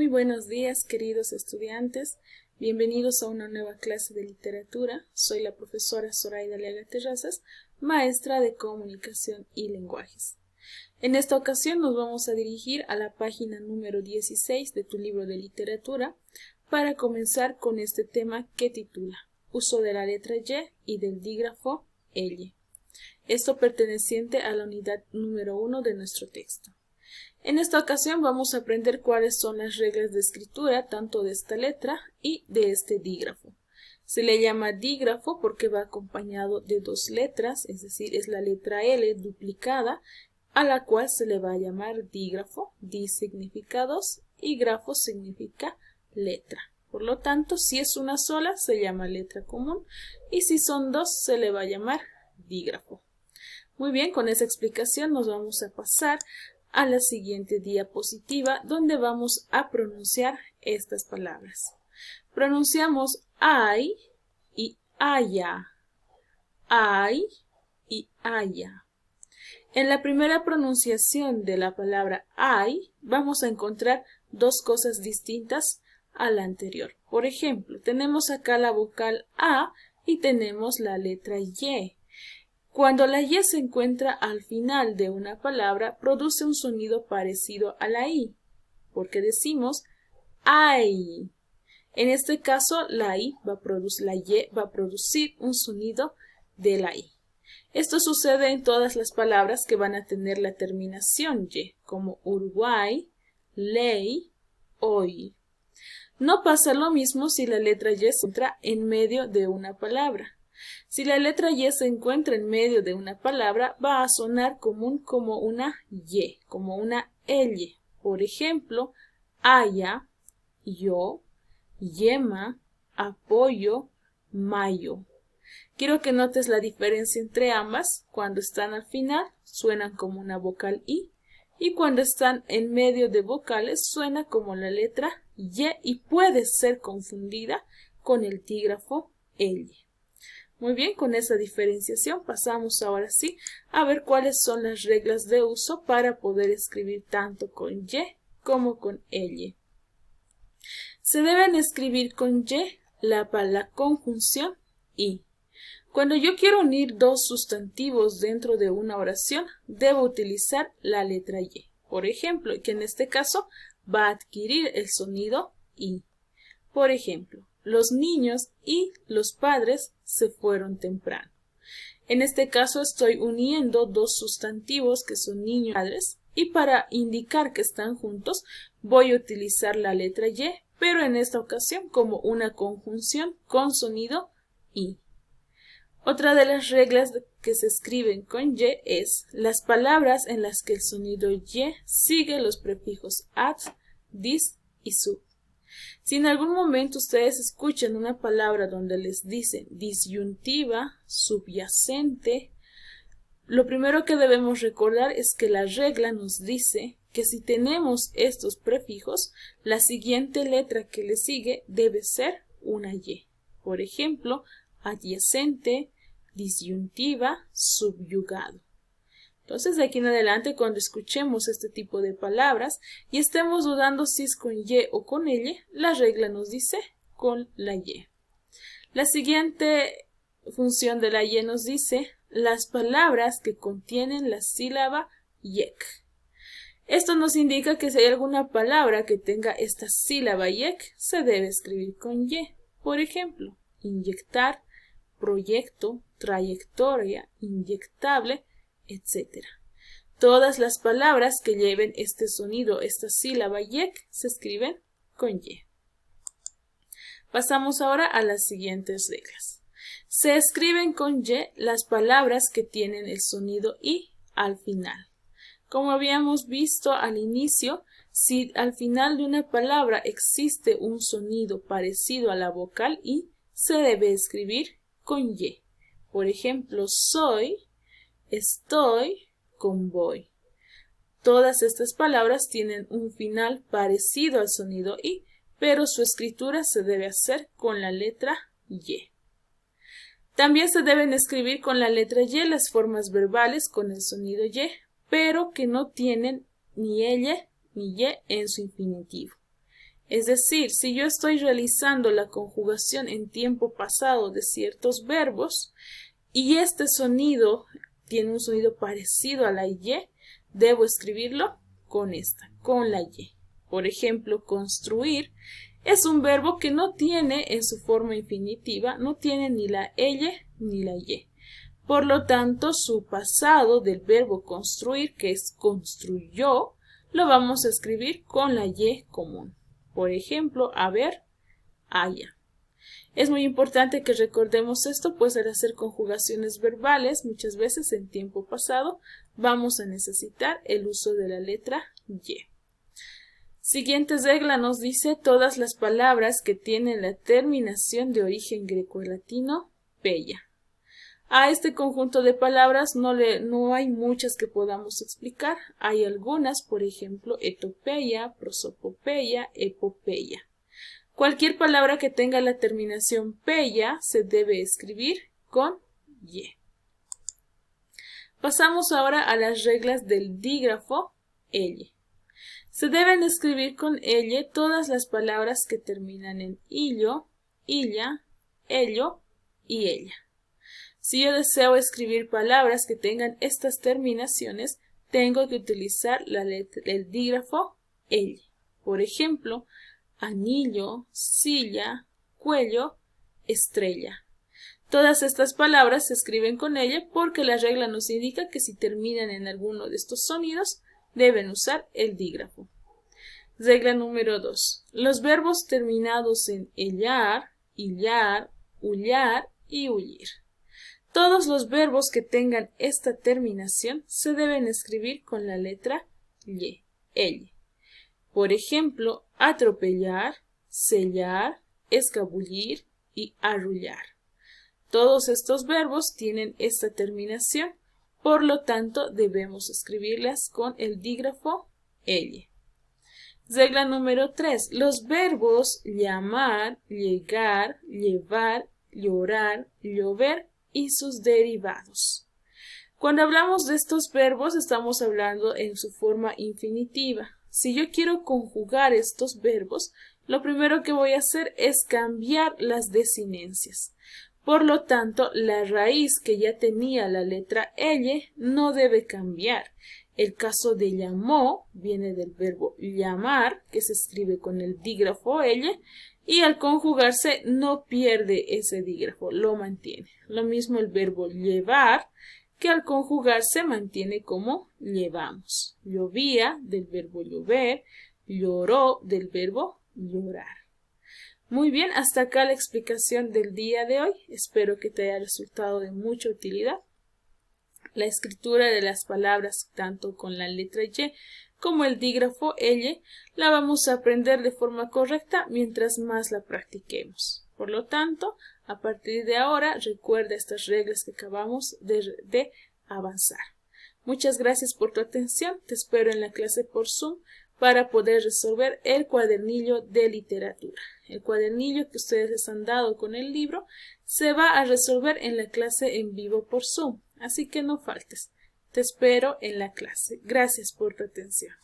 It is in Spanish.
Muy buenos días, queridos estudiantes. Bienvenidos a una nueva clase de literatura. Soy la profesora Zoraida Leaga Terrazas, maestra de Comunicación y Lenguajes. En esta ocasión nos vamos a dirigir a la página número 16 de tu libro de literatura para comenzar con este tema que titula Uso de la letra Y y del dígrafo L. Esto perteneciente a la unidad número 1 de nuestro texto. En esta ocasión vamos a aprender cuáles son las reglas de escritura tanto de esta letra y de este dígrafo. Se le llama dígrafo porque va acompañado de dos letras, es decir, es la letra L duplicada, a la cual se le va a llamar dígrafo. Di significa dos y grafo significa letra. Por lo tanto, si es una sola se llama letra común y si son dos se le va a llamar dígrafo. Muy bien, con esa explicación nos vamos a pasar a la siguiente diapositiva donde vamos a pronunciar estas palabras. Pronunciamos ay y aya, ay y aya. En la primera pronunciación de la palabra ay vamos a encontrar dos cosas distintas a la anterior. Por ejemplo, tenemos acá la vocal A y tenemos la letra Y. Cuando la Y se encuentra al final de una palabra, produce un sonido parecido a la I, porque decimos ay. En este caso, la Y va a producir un sonido de la I. Esto sucede en todas las palabras que van a tener la terminación Y, como Uruguay, ley, hoy. No pasa lo mismo si la letra Y se encuentra en medio de una palabra. Si la letra Y se encuentra en medio de una palabra, va a sonar como una Y, como una L. Por ejemplo, haya, yo, yema, apoyo, mayo. Quiero que notes la diferencia entre ambas. Cuando están al final, suenan como una vocal I, y cuando están en medio de vocales, suena como la letra Y puede ser confundida con el dígrafo L. Muy bien, con esa diferenciación pasamos ahora sí a ver cuáles son las reglas de uso para poder escribir tanto con Y como con L. Se deben escribir con Y la conjunción I. Cuando yo quiero unir dos sustantivos dentro de una oración, debo utilizar la letra Y. Por ejemplo, que en este caso va a adquirir el sonido I. Por ejemplo, los niños y los padres se fueron temprano. En este caso estoy uniendo dos sustantivos que son niños y padres y para indicar que están juntos voy a utilizar la letra Y, pero en esta ocasión como una conjunción con sonido I. Otra de las reglas que se escriben con Y es las palabras en las que el sonido Y sigue los prefijos ad, dis y sub. Si en algún momento ustedes escuchan una palabra donde les dicen disyuntiva, subyacente, lo primero que debemos recordar es que la regla nos dice que si tenemos estos prefijos, la siguiente letra que le sigue debe ser una Y. Por ejemplo, adyacente, disyuntiva, subyugado. Entonces, de aquí en adelante, cuando escuchemos este tipo de palabras y estemos dudando si es con Y o con L, la regla nos dice con la Y. La siguiente función de la Y nos dice las palabras que contienen la sílaba yek. Esto nos indica que si hay alguna palabra que tenga esta sílaba yek, se debe escribir con Y. Por ejemplo, inyectar, proyecto, trayectoria, inyectable, etc. Todas las palabras que lleven este sonido, esta sílaba yek, se escriben con Y. Pasamos ahora a las siguientes reglas. Se escriben con Y las palabras que tienen el sonido I al final. Como habíamos visto al inicio, si al final de una palabra existe un sonido parecido a la vocal I, se debe escribir con Y. Por ejemplo, soy, estoy, convoy. Todas estas palabras tienen un final parecido al sonido I, pero su escritura se debe hacer con la letra Y. También se deben escribir con la letra Y las formas verbales con el sonido Y, pero que no tienen ni L ni Y en su infinitivo. Es decir, si yo estoy realizando la conjugación en tiempo pasado de ciertos verbos y este sonido tiene un sonido parecido a la Y, debo escribirlo con la Y. Por ejemplo, construir es un verbo que no tiene en su forma infinitiva, no tiene ni la L ni la Y. Por lo tanto, su pasado del verbo construir, que es construyó, lo vamos a escribir con la Y común. Por ejemplo, haber, haya. Es muy importante que recordemos esto, pues al hacer conjugaciones verbales, muchas veces en tiempo pasado, vamos a necesitar el uso de la letra Y. Siguiente regla nos dice todas las palabras que tienen la terminación de origen greco-latino, peya. A este conjunto de palabras no hay muchas que podamos explicar. Hay algunas, por ejemplo, etopeya, prosopopeya, epopeya. Cualquier palabra que tenga la terminación peya se debe escribir con Y. Pasamos ahora a las reglas del dígrafo L. Se deben escribir con L todas las palabras que terminan en illo, illa, ello y ella. Si yo deseo escribir palabras que tengan estas terminaciones, tengo que utilizar el dígrafo L. Por ejemplo, anillo, silla, cuello, estrella. Todas estas palabras se escriben con L porque la regla nos indica que si terminan en alguno de estos sonidos, deben usar el dígrafo. Regla número 2. Los verbos terminados en ellar, hillar, ullar y ullir. Todos los verbos que tengan esta terminación se deben escribir con la letra Y, L. Por ejemplo, atropellar, sellar, escabullir y arrullar. Todos estos verbos tienen esta terminación, por lo tanto debemos escribirlas con el dígrafo L. Regla número 3. Los verbos llamar, llegar, llevar, llorar, llover y sus derivados. Cuando hablamos de estos verbos estamos hablando en su forma infinitiva. Si yo quiero conjugar estos verbos, lo primero que voy a hacer es cambiar las desinencias. Por lo tanto, la raíz que ya tenía la letra L no debe cambiar. El caso de llamó viene del verbo llamar, que se escribe con el dígrafo L, y al conjugarse no pierde ese dígrafo, lo mantiene. Lo mismo el verbo llevar, que al conjugarse mantiene como llevamos. Llovía del verbo llover, lloró del verbo llorar. Muy bien, hasta acá la explicación del día de hoy. Espero que te haya resultado de mucha utilidad. La escritura de las palabras, tanto con la letra Y como el dígrafo L, la vamos a aprender de forma correcta mientras más la practiquemos. Por lo tanto, a partir de ahora, recuerda estas reglas que acabamos de avanzar. Muchas gracias por tu atención. Te espero en la clase por Zoom para poder resolver el cuadernillo de literatura. El cuadernillo que ustedes les han dado con el libro se va a resolver en la clase en vivo por Zoom, así que no faltes. Te espero en la clase. Gracias por tu atención.